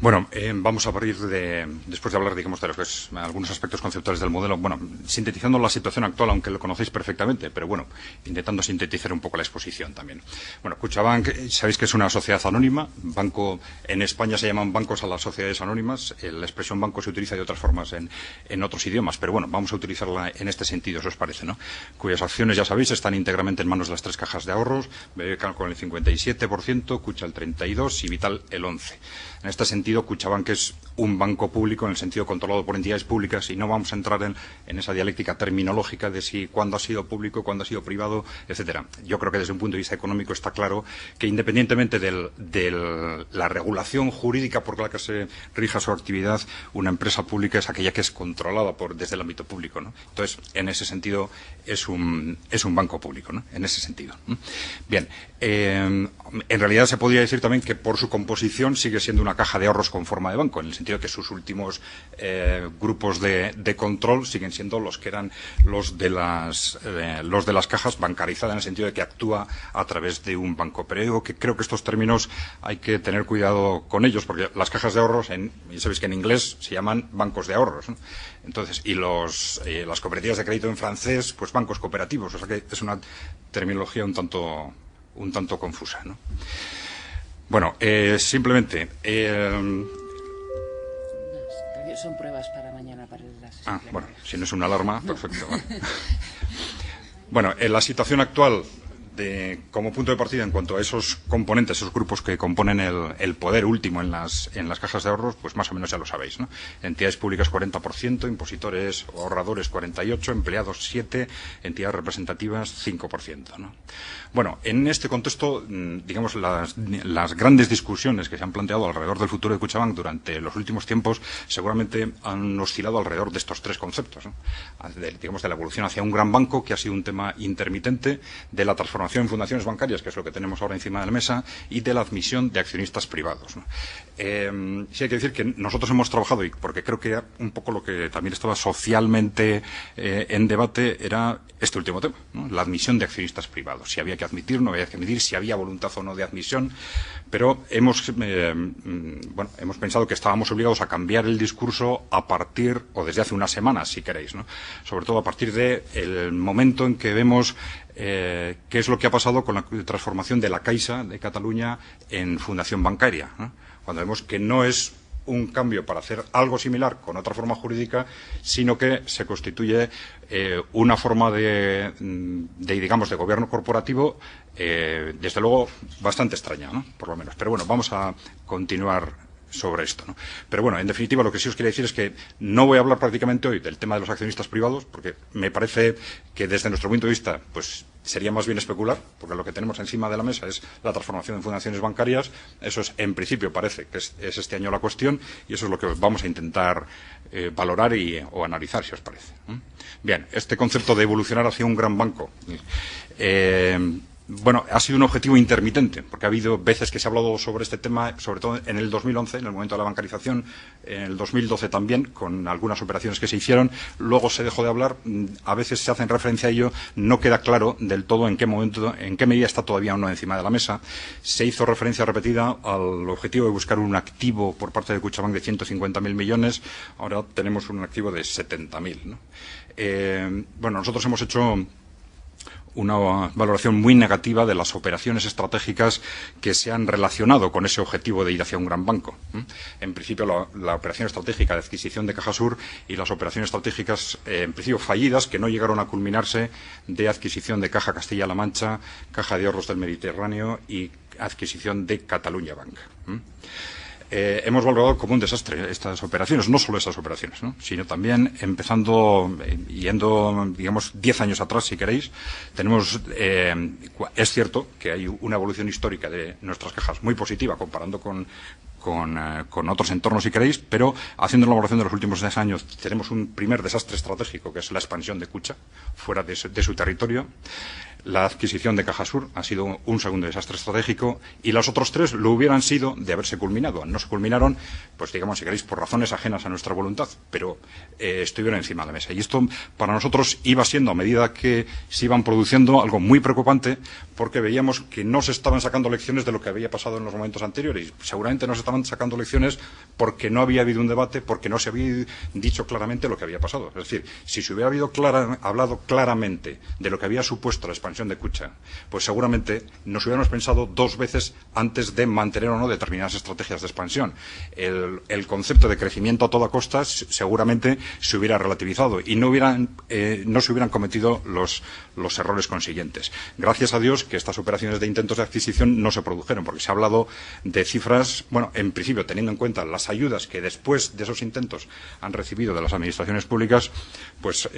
Bueno, vamos a partir después de hablar, digamos, de lo que es algunos aspectos conceptuales del modelo, bueno, sintetizando la situación actual, aunque lo conocéis perfectamente, pero bueno, intentando sintetizar un poco la exposición también. Bueno, Kutxabank, sabéis que es una sociedad anónima, banco, en España se llaman bancos a las sociedades anónimas, la expresión banco se utiliza de otras formas en otros idiomas, pero bueno, vamos a utilizarla en este sentido, si os parece, ¿no? Cuyas acciones, ya sabéis, están íntegramente en manos de las tres cajas de ahorros, BBK con el 57%, Kutxa el 32% y Vital el 11%. En este sentido, Kutxabank es un banco público en el sentido controlado por entidades públicas y no vamos a entrar en esa dialéctica terminológica de si cuándo ha sido público, cuándo ha sido privado, etcétera. Yo creo que desde un punto de vista económico está claro que independientemente de la regulación jurídica por la que se rija su actividad, una empresa pública es aquella que es controlada desde el ámbito público, ¿no? Entonces, en ese sentido, es un banco público, ¿no? En ese sentido. Bien, en realidad se podría decir también que por su composición sigue siendo una caja de ahorros con forma de banco, en el sentido de que sus últimos grupos de control siguen siendo los que eran los de las cajas bancarizadas, en el sentido de que actúa a través de un banco. Pero digo que creo que estos términos hay que tener cuidado con ellos, porque las cajas de ahorros, ya sabéis que en inglés se llaman bancos de ahorros, ¿no? Entonces, y las cooperativas de crédito en francés, pues bancos cooperativos, o sea que es una terminología un tanto confusa, ¿no? Bueno, simplemente... Son pruebas para mañana para las... bueno, si no es una alarma, perfecto. Vale. Bueno, en la situación actual, como punto de partida en cuanto a esos componentes, esos grupos que componen el poder último en las cajas de ahorros, pues más o menos ya lo sabéis, ¿no? Entidades públicas 40%, impositores o ahorradores 48%, empleados 7%, entidades representativas 5%, ¿no? Bueno, en este contexto, digamos, las grandes discusiones que se han planteado alrededor del futuro de Kutxabank durante los últimos tiempos seguramente han oscilado alrededor de estos tres conceptos, ¿no? Digamos, de la evolución hacia un gran banco, que ha sido un tema intermitente, de la transformación en fundaciones bancarias, que es lo que tenemos ahora encima de la mesa, y de la admisión de accionistas privados, ¿no? Sí hay que decir que nosotros hemos trabajado, y porque creo que un poco lo que también estaba socialmente en debate era este último tema, ¿no? La admisión de accionistas privados, si había que admitir, no había que admitir, si había voluntad o no de admisión, pero hemos pensado que estábamos obligados a cambiar el discurso a partir, o desde hace unas semanas, si queréis, ¿no? Sobre todo a partir del momento en que vemos qué es lo que ha pasado con la transformación de la Caixa de Cataluña en fundación bancaria, ¿no? Cuando vemos que no es un cambio para hacer algo similar con otra forma jurídica, sino que se constituye una forma digamos, de gobierno corporativo, desde luego, bastante extraña, ¿no? Por lo menos. Pero bueno, vamos a continuar sobre esto, ¿no? Pero bueno, en definitiva, lo que sí os quería decir es que no voy a hablar prácticamente hoy del tema de los accionistas privados, porque me parece que desde nuestro punto de vista, pues sería más bien especular, porque lo que tenemos encima de la mesa es la transformación en fundaciones bancarias. Eso es, en principio, parece que es este año la cuestión, y eso es lo que vamos a intentar valorar o analizar, si os parece. Bien, este concepto de evolucionar hacia un gran banco, bueno, ha sido un objetivo intermitente, porque ha habido veces que se ha hablado sobre este tema, sobre todo en el 2011, en el momento de la bancarización, en el 2012 también, con algunas operaciones que se hicieron. Luego se dejó de hablar, a veces se hacen referencia a ello, no queda claro del todo en qué momento, en qué medida está todavía o no encima de la mesa. Se hizo referencia repetida al objetivo de buscar un activo por parte de Kutxabank de 150.000 millones, ahora tenemos un activo de 70.000, ¿no? Bueno, nosotros hemos hecho una valoración muy negativa de las operaciones estratégicas que se han relacionado con ese objetivo de ir hacia un gran banco. En principio, la operación estratégica de adquisición de Cajasur y las operaciones estratégicas, en principio fallidas, que no llegaron a culminarse, de adquisición de Caja Castilla-La Mancha, Caja de Ahorros del Mediterráneo y adquisición de Catalunya Bank. Hemos valorado como un desastre estas operaciones, no solo esas operaciones, ¿no? Sino también yendo, digamos, 10 años atrás, si queréis. Es cierto que hay una evolución histórica de nuestras cajas muy positiva comparando con otros entornos, si queréis, pero haciendo la valoración de los últimos 10 años tenemos un primer desastre estratégico, que es la expansión de Kutxa fuera de su territorio. La adquisición de Cajasur ha sido un segundo desastre estratégico, y los otros tres lo hubieran sido de haberse culminado. No se culminaron, pues digamos, si queréis, por razones ajenas a nuestra voluntad, pero estuvieron encima de la mesa. Y esto para nosotros iba siendo, a medida que se iban produciendo, algo muy preocupante, porque veíamos que no se estaban sacando lecciones de lo que había pasado en los momentos anteriores. Y seguramente no se estaban estaban sacando lecciones porque no había habido un debate, porque no se había dicho claramente lo que había pasado. Es decir, si se hubiera hablado claramente de lo que había supuesto la expansión de Kutxa, pues seguramente nos hubiéramos pensado dos veces antes de mantener o no determinadas estrategias de expansión. El concepto de crecimiento a toda costa seguramente se hubiera relativizado y no se hubieran cometido los errores consiguientes. Gracias a Dios que estas operaciones de intentos de adquisición no se produjeron, porque se ha hablado de cifras, bueno, en principio, teniendo en cuenta las ayudas que después de esos intentos han recibido de las administraciones públicas, pues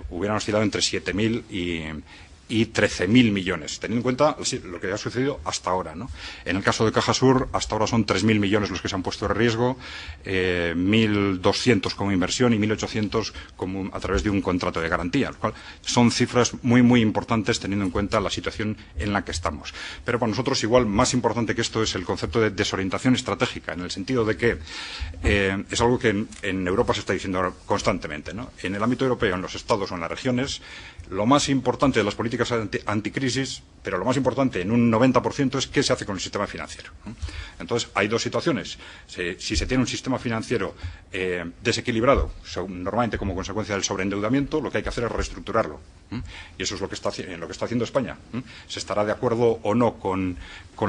hubieran oscilado entre 7.000 y 13.000 millones, teniendo en cuenta lo que ha sucedido hasta ahora, ¿no? En el caso de Cajasur, hasta ahora son 3.000 millones los que se han puesto en riesgo, 1.200 como inversión y 1.800 a través de un contrato de garantía, lo cual son cifras muy, muy importantes teniendo en cuenta la situación en la que estamos. Pero para nosotros, igual, más importante que esto es el concepto de desorientación estratégica, en el sentido de que es algo que en Europa se está diciendo ahora constantemente, ¿no? En el ámbito europeo, en los estados o en las regiones, lo más importante de las políticas anticrisis, pero lo más importante en un 90% es qué se hace con el sistema financiero, ¿no? Entonces, hay dos situaciones. Si se tiene un sistema financiero desequilibrado, normalmente como consecuencia del sobreendeudamiento, lo que hay que hacer es reestructurarlo. Y eso es lo que está haciendo España. Se estará de acuerdo o no con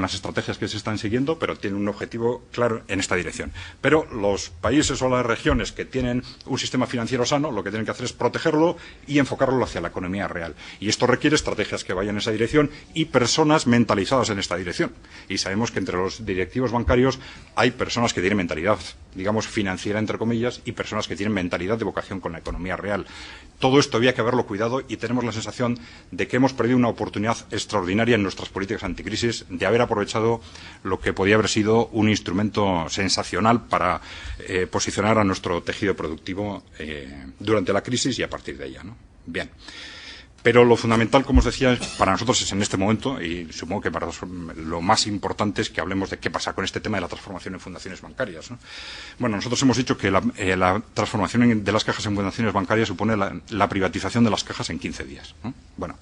las estrategias que se están siguiendo, pero tiene un objetivo claro en esta dirección. Pero los países o las regiones que tienen un sistema financiero sano, lo que tienen que hacer es protegerlo y enfocarlo hacia la economía real. Y esto requiere estrategias que vayan en esa dirección y personas mentalizadas en esta dirección. Y sabemos que entre los directivos bancarios hay personas que tienen mentalidad, digamos, financiera, entre comillas, y personas que tienen mentalidad de vocación con la economía real. Todo esto había que haberlo cuidado y tenemos la sensación de que hemos perdido una oportunidad extraordinaria en nuestras políticas anticrisis de haber aprovechado lo que podía haber sido un instrumento sensacional para posicionar a nuestro tejido productivo durante la crisis y a partir de ella, ¿no? Bien. Pero lo fundamental, como os decía, para nosotros es en este momento, y supongo que para lo más importante es que hablemos de qué pasa con este tema de la transformación en fundaciones bancarias, ¿no? Bueno, nosotros hemos dicho que la transformación de las cajas en fundaciones bancarias supone la privatización de las cajas en 15 días, ¿no? Bueno,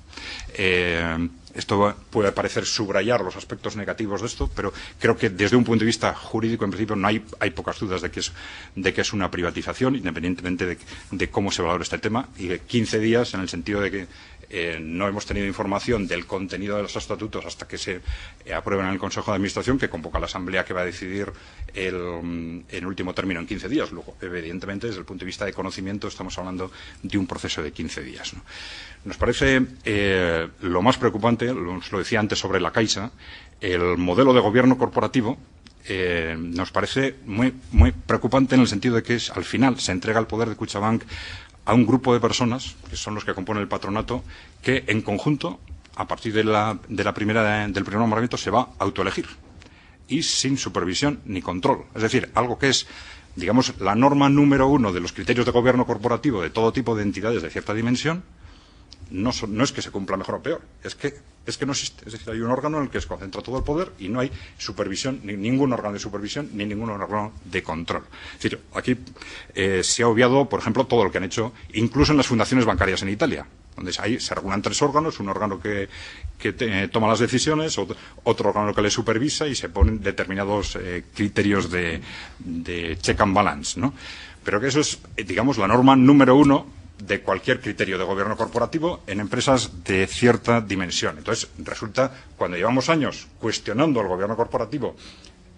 esto puede parecer subrayar los aspectos negativos de esto, pero creo que desde un punto de vista jurídico, en principio, no hay pocas dudas de que es una privatización, independientemente de cómo se valora este tema, y de 15 días en el sentido de que no hemos tenido información del contenido de los estatutos hasta que se aprueben en el Consejo de Administración, que convoca la Asamblea que va a decidir en último término en 15 días. Luego, evidentemente, desde el punto de vista de conocimiento, estamos hablando de un proceso de 15 días, ¿no? Nos parece lo más preocupante, os lo decía antes sobre la Caixa, el modelo de gobierno corporativo. Nos parece muy, muy preocupante en el sentido de que al final se entrega el poder de Kutxabank a un grupo de personas, que son los que componen el patronato, que en conjunto, a partir del primer nombramiento, se va a autoelegir y sin supervisión ni control. Es decir, algo que es, digamos, la norma número 1 de los criterios de gobierno corporativo de todo tipo de entidades de cierta dimensión. No es que se cumpla mejor o peor, es que no existe. Es decir, hay un órgano en el que se concentra todo el poder y no hay supervisión, ni ningún órgano de supervisión, ni ningún órgano de control. Es decir, aquí se ha obviado, por ejemplo, todo lo que han hecho, incluso en las fundaciones bancarias en Italia, donde ahí se regulan 3 órganos, un órgano que toma las decisiones, otro órgano que le supervisa y se ponen determinados criterios de check and balance, ¿no? Pero que eso es, digamos, la norma número 1 de cualquier criterio de gobierno corporativo en empresas de cierta dimensión. Entonces, resulta, cuando llevamos años cuestionando al gobierno corporativo,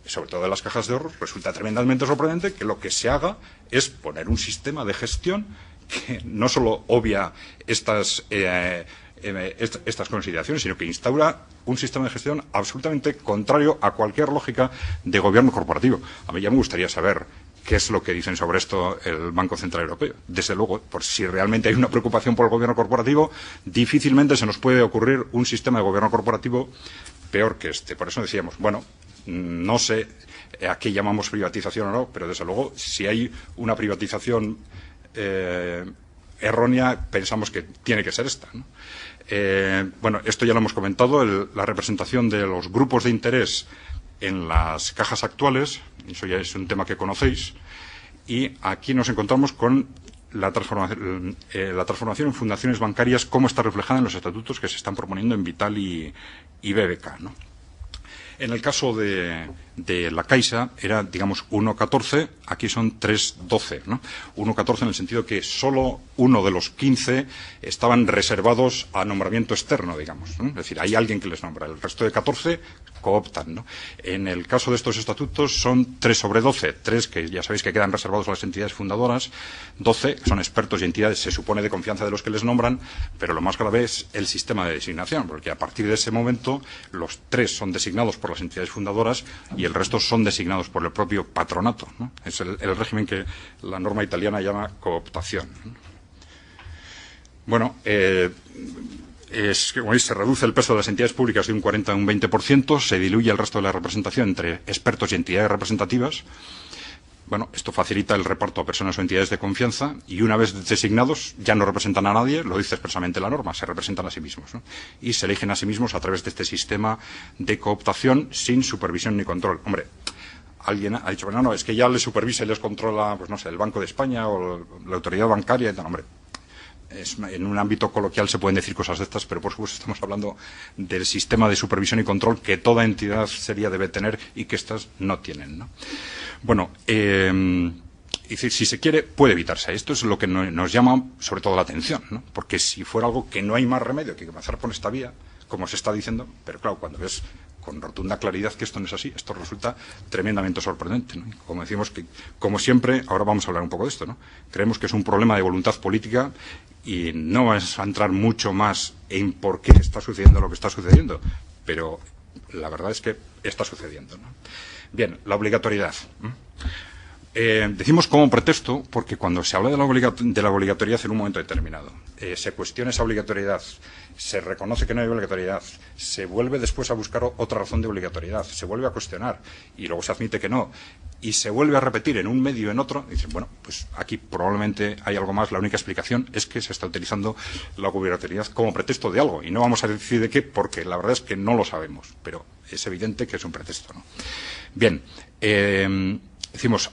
sobre todo de las cajas de ahorros, resulta tremendamente sorprendente que lo que se haga es poner un sistema de gestión que no solo obvia estas consideraciones, sino que instaura un sistema de gestión absolutamente contrario a cualquier lógica de gobierno corporativo. A mí ya me gustaría saber qué es lo que dicen sobre esto el Banco Central Europeo. Desde luego, por si realmente hay una preocupación por el gobierno corporativo, difícilmente se nos puede ocurrir un sistema de gobierno corporativo peor que este. Por eso decíamos, bueno, no sé a qué llamamos privatización o no, pero desde luego, si hay una privatización errónea, pensamos que tiene que ser esta, ¿no? Bueno, esto ya lo hemos comentado, la representación de los grupos de interés en las cajas actuales, eso ya es un tema que conocéis, y aquí nos encontramos con la transformación en fundaciones bancarias, cómo está reflejada en los estatutos que se están proponiendo en Vital y BBK, ¿no? En el caso de de la Caixa era, digamos, 1,14, aquí son 3,12, ¿no? 1,14 en el sentido que solo uno de los 15 estaban reservados a nombramiento externo, digamos, ¿no? Es decir, hay alguien que les nombra, el resto de 14 cooptan, ¿no? En el caso de estos estatutos son 3/12, 3 que ya sabéis que quedan reservados a las entidades fundadoras, 12 son expertos y entidades, se supone, de confianza de los que les nombran, pero lo más grave es el sistema de designación, porque a partir de ese momento los 3 son designados por las entidades fundadoras y el resto son designados por el propio patronato, ¿no? Es el régimen que la norma italiana llama cooptación, ¿no? Bueno, como veis, se reduce el peso de las entidades públicas de un 40 a un 20%, se diluye el resto de la representación entre expertos y entidades representativas. Bueno, esto facilita el reparto a personas o entidades de confianza y una vez designados ya no representan a nadie, lo dice expresamente la norma, se representan a sí mismos, ¿no? Y se eligen a sí mismos a través de este sistema de cooptación sin supervisión ni control. Hombre, alguien ha dicho, bueno, no, es que ya les supervisa y les controla, pues no sé, el Banco de España o la autoridad bancaria y tal. Hombre, en un ámbito coloquial se pueden decir cosas de estas, pero por supuesto estamos hablando del sistema de supervisión y control que toda entidad seria debe tener y que estas no tienen, ¿no? Bueno, si se quiere, puede evitarse. Esto es lo que nos llama sobre todo la atención, ¿no? Porque si fuera algo que no hay más remedio que comenzar por esta vía, como se está diciendo, pero claro, cuando ves con rotunda claridad que esto no es así, esto resulta tremendamente sorprendente, ¿no? Y como decimos, que como siempre, ahora vamos a hablar un poco de esto, ¿no? Creemos que es un problema de voluntad política y no vamos a entrar mucho más en por qué está sucediendo lo que está sucediendo, pero la verdad es que está sucediendo, ¿no? Bien, la obligatoriedad. Decimos como pretexto porque cuando se habla de la obligatoriedad en un momento determinado, se cuestiona esa obligatoriedad, se reconoce que no hay obligatoriedad, se vuelve después a buscar otra razón de obligatoriedad, se vuelve a cuestionar y luego se admite que no, y se vuelve a repetir en un medio y en otro, y dicen, bueno, pues aquí probablemente hay algo más, la única explicación es que se está utilizando la obligatoriedad como pretexto de algo, y no vamos a decir de qué, porque la verdad es que no lo sabemos, pero es evidente que es un pretexto, ¿no? Bien, decimos,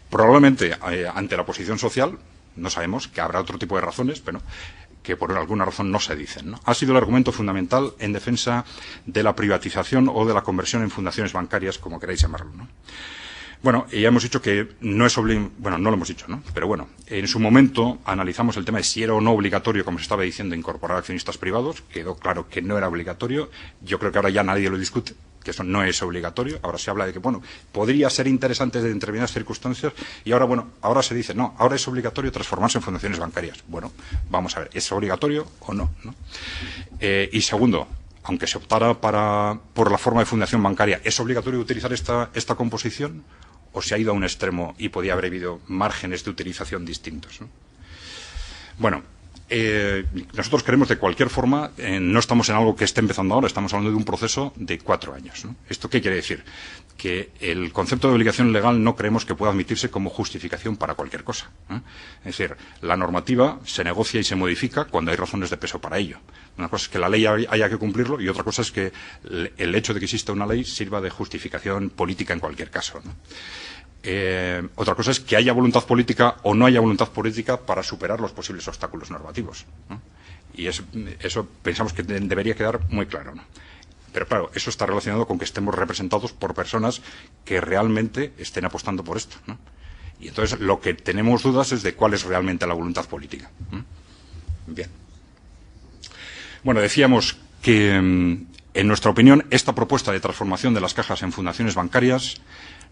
probablemente ante la posición social, no sabemos, que habrá otro tipo de razones, pero que por alguna razón no se dicen, ¿no? Ha sido el argumento fundamental en defensa de la privatización o de la conversión en fundaciones bancarias, como queráis llamarlo, ¿no? Bueno, ya hemos dicho que no es bueno, no lo hemos dicho, ¿no? Pero bueno, en su momento analizamos el tema de si era o no obligatorio, como se estaba diciendo, incorporar accionistas privados. Quedó claro que no era obligatorio. Yo creo que ahora ya nadie lo discute, que eso no es obligatorio. Ahora se habla de que, bueno, podría ser interesante en determinadas circunstancias y ahora, bueno, ahora se dice, no, ahora es obligatorio transformarse en fundaciones bancarias. Bueno, vamos a ver, ¿es obligatorio o no? ¿No? Y segundo, aunque se optara por la forma de fundación bancaria, ¿es obligatorio utilizar esta composición? ¿O se ha ido a un extremo y podía haber habido márgenes de utilización distintos, ¿no? Bueno, nosotros creemos de cualquier forma, no estamos en algo que esté empezando ahora, estamos hablando de un proceso de 4 años, ¿no? ¿Esto qué quiere decir? Que el concepto de obligación legal no creemos que pueda admitirse como justificación para cualquier cosa, ¿eh? Es decir, la normativa se negocia y se modifica cuando hay razones de peso para ello. Una cosa es que la ley haya que cumplirlo y otra cosa es que el hecho de que exista una ley sirva de justificación política en cualquier caso, ¿no? Otra cosa es que haya voluntad política o no haya voluntad política para superar los posibles obstáculos normativos, ¿no? Y eso pensamos que debería quedar muy claro, ¿no? Pero claro, eso está relacionado con que estemos representados por personas que realmente estén apostando por esto, ¿no? Y entonces lo que tenemos dudas es de cuál es realmente la voluntad política, ¿no? Bien. Bueno, decíamos que, en nuestra opinión, esta propuesta de transformación de las cajas en fundaciones bancarias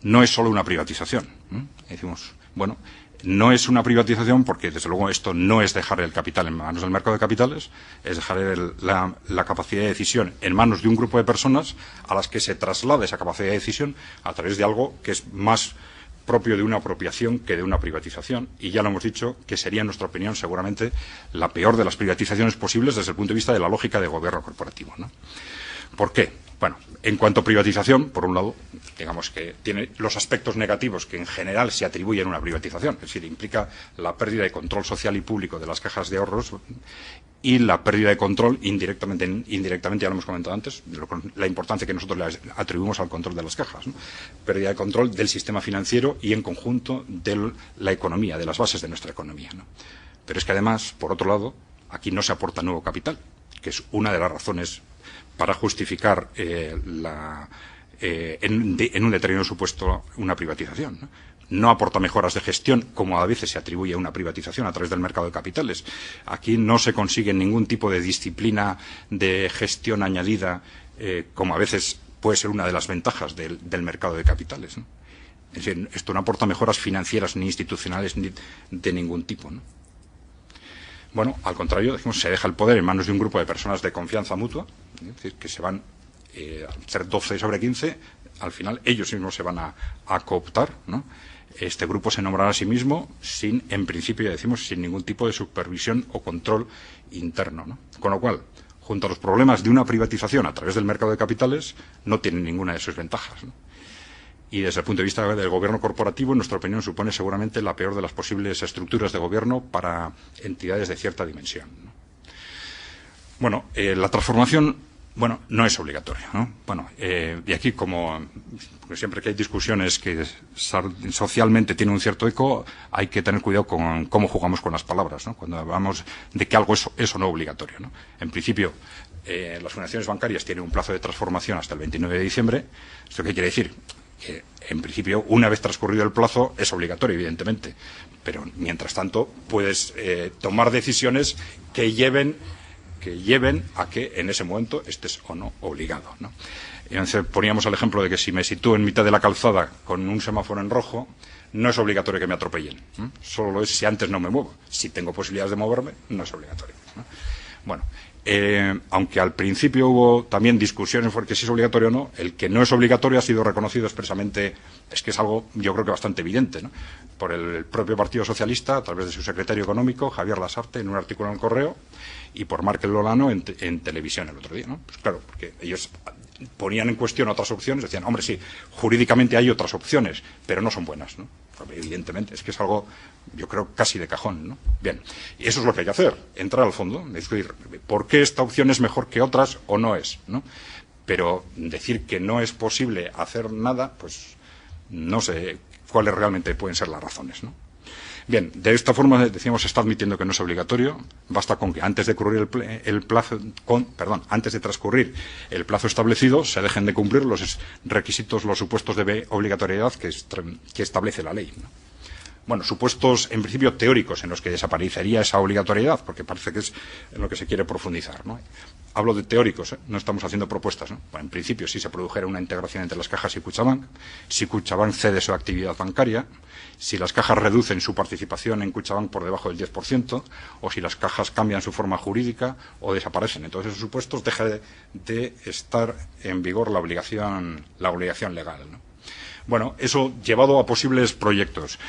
no es solo una privatización, ¿eh? Decimos, bueno, no es una privatización porque, desde luego, esto no es dejar el capital en manos del mercado de capitales, es dejar la capacidad de decisión en manos de un grupo de personas a las que se traslada esa capacidad de decisión a través de algo que es más propio de una apropiación que de una privatización. Y ya lo hemos dicho, que sería, en nuestra opinión, seguramente la peor de las privatizaciones posibles desde el punto de vista de la lógica de gobierno corporativo, ¿no? ¿Por qué? Bueno, en cuanto a privatización, por un lado, digamos que tiene los aspectos negativos que en general se atribuyen a una privatización, es decir, implica la pérdida de control social y público de las cajas de ahorros y la pérdida de control indirectamente, ya lo hemos comentado antes, la importancia que nosotros le atribuimos al control de las cajas, ¿no? Pérdida de control del sistema financiero y, en conjunto, de la economía, de las bases de nuestra economía, ¿no? Pero es que, además, por otro lado, aquí no se aporta nuevo capital, que es una de las razones para justificar en un determinado supuesto una privatización, ¿no? No aporta mejoras de gestión, como a veces se atribuye a una privatización a través del mercado de capitales. Aquí no se consigue ningún tipo de disciplina de gestión añadida, como a veces puede ser una de las ventajas del mercado de capitales, ¿no? Es decir, esto no aporta mejoras financieras ni institucionales ni de ningún tipo, ¿no? Bueno, al contrario, decimos, se deja el poder en manos de un grupo de personas de confianza mutua, es decir, que se van a ser 12 sobre 15, al final ellos mismos se van a cooptar, ¿no? Este grupo se nombrará a sí mismo sin, en principio, ya decimos, sin ningún tipo de supervisión o control interno, ¿no? Con lo cual, junto a los problemas de una privatización a través del mercado de capitales, no tienen ninguna de sus ventajas, ¿no? Y desde el punto de vista del gobierno corporativo, en nuestra opinión, supone seguramente la peor de las posibles estructuras de gobierno para entidades de cierta dimensión, ¿no? Bueno, la transformación, bueno, no es obligatoria, ¿no? Bueno, y aquí, porque siempre que hay discusiones que socialmente tienen un cierto eco, hay que tener cuidado con cómo jugamos con las palabras, ¿no? Cuando hablamos de que algo es o no obligatorio, ¿no? En principio, las fundaciones bancarias tienen un plazo de transformación hasta el 29 de diciembre. ¿Esto qué quiere decir? Que, en principio, una vez transcurrido el plazo, es obligatorio, evidentemente. Pero, mientras tanto, puedes tomar decisiones que lleven a que en ese momento estés o no obligado, ¿no? Entonces poníamos el ejemplo de que si me sitúo en mitad de la calzada con un semáforo en rojo, no es obligatorio que me atropellen, ¿no? Solo lo es si antes no me muevo. Si tengo posibilidades de moverme, no es obligatorio, ¿no? Bueno, aunque al principio hubo también discusiones sobre si es obligatorio o no, el que no es obligatorio ha sido reconocido expresamente, es que es algo, yo creo que bastante evidente, ¿no? Por el propio Partido Socialista, a través de su secretario económico, Javier Lasarte, en un artículo en El Correo, y por Márquez Lolano en televisión el otro día, ¿no? Pues claro, porque ellos ponían en cuestión otras opciones, decían, hombre, sí, jurídicamente hay otras opciones, pero no son buenas, ¿no? Evidentemente, es que es algo, yo creo, casi de cajón, ¿no? Bien, y eso es lo que hay que hacer, entrar al fondo, decir, ¿por qué esta opción es mejor que otras o no es, ¿no? Pero decir que no es posible hacer nada, pues no sé cuáles realmente pueden ser las razones, ¿no? Bien, de esta forma, decíamos, se está admitiendo que no es obligatorio. Basta con que antes de transcurrir el plazo establecido se dejen de cumplir los requisitos, los supuestos de obligatoriedad que establece la ley, ¿no? Bueno, supuestos, en principio, teóricos en los que desaparecería esa obligatoriedad, porque parece que es en lo que se quiere profundizar, ¿no? Hablo de teóricos, no estamos haciendo propuestas, ¿no? Bueno, en principio, si se produjera una integración entre las cajas y Kutxabank, si Kutxabank cede su actividad bancaria, si las cajas reducen su participación en Kutxabank por debajo del 10%, o si las cajas cambian su forma jurídica o desaparecen. En todos esos supuestos deja de estar en vigor la obligación legal, ¿no? Bueno, eso llevado a posibles proyectos.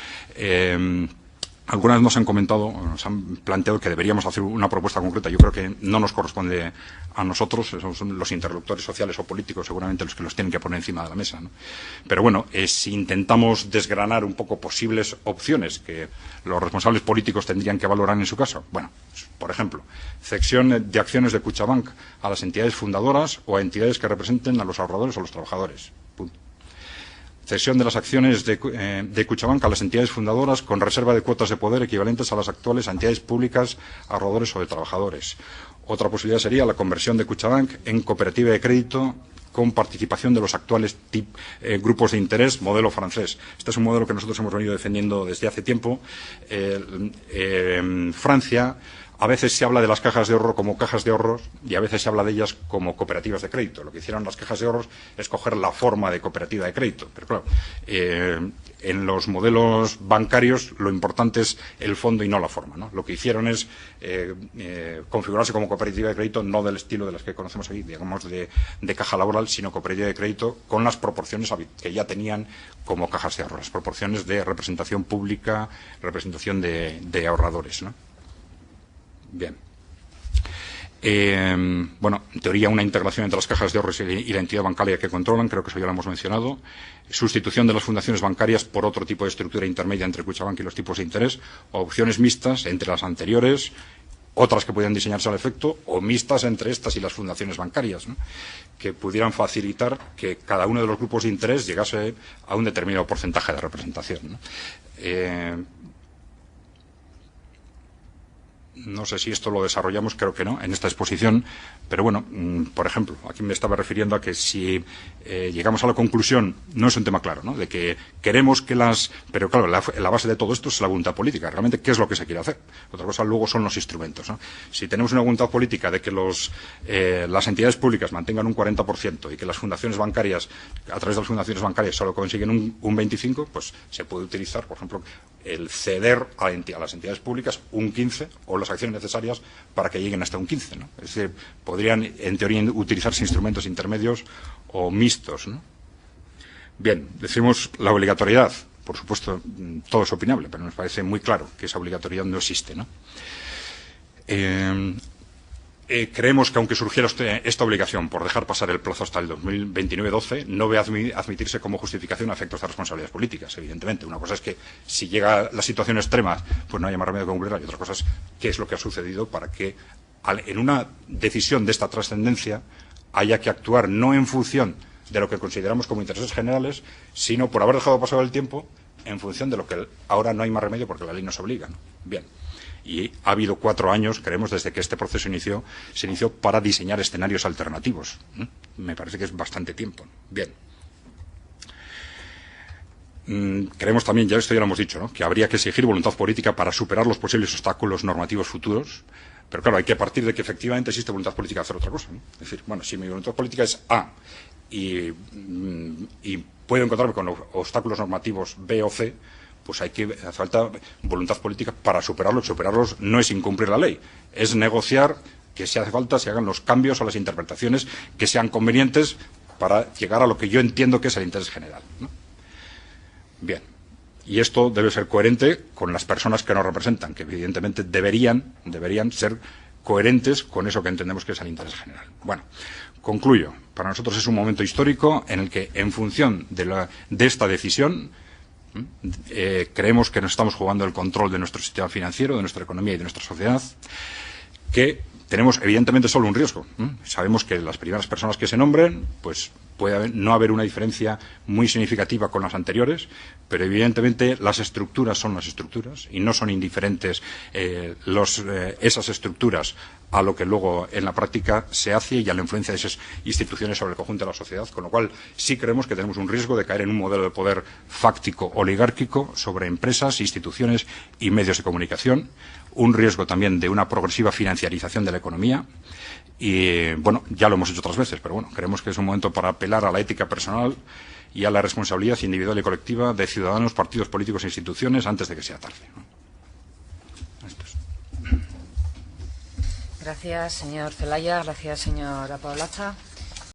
Algunas nos han comentado, nos han planteado que deberíamos hacer una propuesta concreta. Yo creo que no nos corresponde a nosotros, son los interlocutores sociales o políticos seguramente los que los tienen que poner encima de la mesa, ¿no? Pero bueno, si intentamos desgranar un poco posibles opciones que los responsables políticos tendrían que valorar en su caso. Bueno, por ejemplo, cesión de acciones de Kutxabank a las entidades fundadoras o a entidades que representen a los ahorradores o los trabajadores. Punto. Cesión de las acciones de Kutxabank a las entidades fundadoras con reserva de cuotas de poder equivalentes a las actuales a entidades públicas, ahorradores o de trabajadores. Otra posibilidad sería la conversión de Kutxabank en cooperativa de crédito con participación de los actuales grupos de interés, modelo francés. Este es un modelo que nosotros hemos venido defendiendo desde hace tiempo. En Francia, a veces se habla de las cajas de ahorro como cajas de ahorros y a veces se habla de ellas como cooperativas de crédito. Lo que hicieron las cajas de ahorros es coger la forma de cooperativa de crédito. Pero claro, en los modelos bancarios lo importante es el fondo y no la forma, ¿no? Lo que hicieron es configurarse como cooperativa de crédito, no del estilo de las que conocemos aquí, digamos de caja laboral, sino cooperativa de crédito con las proporciones que ya tenían como cajas de ahorro, las proporciones de representación pública, representación de ahorradores, ¿no? Bien. Bueno, en teoría una integración entre las cajas de ahorros y la entidad bancaria que controlan, creo que eso ya lo hemos mencionado. Sustitución de las fundaciones bancarias por otro tipo de estructura intermedia entre Kutxabank y los tipos de interés, o opciones mixtas entre las anteriores, otras que pudieran diseñarse al efecto, o mixtas entre estas y las fundaciones bancarias, ¿no? Que pudieran facilitar que cada uno de los grupos de interés llegase a un determinado porcentaje de representación, ¿no? No sé si esto lo desarrollamos, creo que no, en esta exposición, pero bueno, por ejemplo, aquí me estaba refiriendo a que si llegamos a la conclusión, no es un tema claro, ¿no?, de que queremos que pero claro, la base de todo esto es la voluntad política, realmente qué es lo que se quiere hacer. Otra cosa luego son los instrumentos, ¿no? Si tenemos una voluntad política de que las entidades públicas mantengan un 40% y que las fundaciones bancarias, a través de las fundaciones bancarias, solo consiguen un 25%, pues se puede utilizar, por ejemplo, el ceder a las entidades públicas un 15% o las acciones necesarias para que lleguen hasta un 15%, ¿no? Es decir, podrían, en teoría, utilizarse instrumentos intermedios o mixtos, ¿no? Bien, decimos la obligatoriedad. Por supuesto, todo es opinable, pero nos parece muy claro que esa obligatoriedad no existe, ¿no? Creemos que aunque surgiera esta obligación por dejar pasar el plazo hasta el 2029-12, no debe admitirse como justificación a efectos de responsabilidades políticas, evidentemente. Una cosa es que si llega la situación extrema, pues no haya más remedio que cumplirla, y otra cosa es qué es lo que ha sucedido para que en una decisión de esta trascendencia haya que actuar no en función de lo que consideramos como intereses generales, sino por haber dejado pasar el tiempo en función de lo que ahora no hay más remedio porque la ley nos obliga, ¿no? Bien. Y ha habido 4 años, creemos, desde que este proceso se inició para diseñar escenarios alternativos. Me parece que es bastante tiempo. Bien. Creemos también, ya esto ya lo hemos dicho, ¿no?, que habría que exigir voluntad política para superar los posibles obstáculos normativos futuros. Pero claro, hay que partir de que efectivamente existe voluntad política de hacer otra cosa, ¿no? Es decir, bueno, si mi voluntad política es A y puedo encontrarme con obstáculos normativos B o C, pues hace falta voluntad política para superarlos. Superarlos no es incumplir la ley, es negociar que si hace falta se hagan los cambios o las interpretaciones que sean convenientes para llegar a lo que yo entiendo que es el interés general, ¿no? Bien. Y esto debe ser coherente con las personas que nos representan, que evidentemente deberían ser coherentes con eso que entendemos que es el interés general. Bueno, concluyo. Para nosotros es un momento histórico en el que, en función de esta decisión, creemos que nos estamos jugando el control de nuestro sistema financiero, de nuestra economía y de nuestra sociedad, que tenemos evidentemente solo un riesgo. Sabemos que las primeras personas que se nombren, pues puede no haber una diferencia muy significativa con las anteriores, pero evidentemente las estructuras son las estructuras y no son indiferentes esas estructuras a lo que luego en la práctica se hace y a la influencia de esas instituciones sobre el conjunto de la sociedad, con lo cual sí creemos que tenemos un riesgo de caer en un modelo de poder fáctico oligárquico sobre empresas, instituciones y medios de comunicación, un riesgo también de una progresiva financiarización de la economía y, bueno, ya lo hemos hecho otras veces, pero bueno, creemos que es un momento para apelar a la ética personal y a la responsabilidad individual y colectiva de ciudadanos, partidos políticos e instituciones antes de que sea tarde, ¿no? Gracias, señor Celaya. Gracias, señora Paolaza.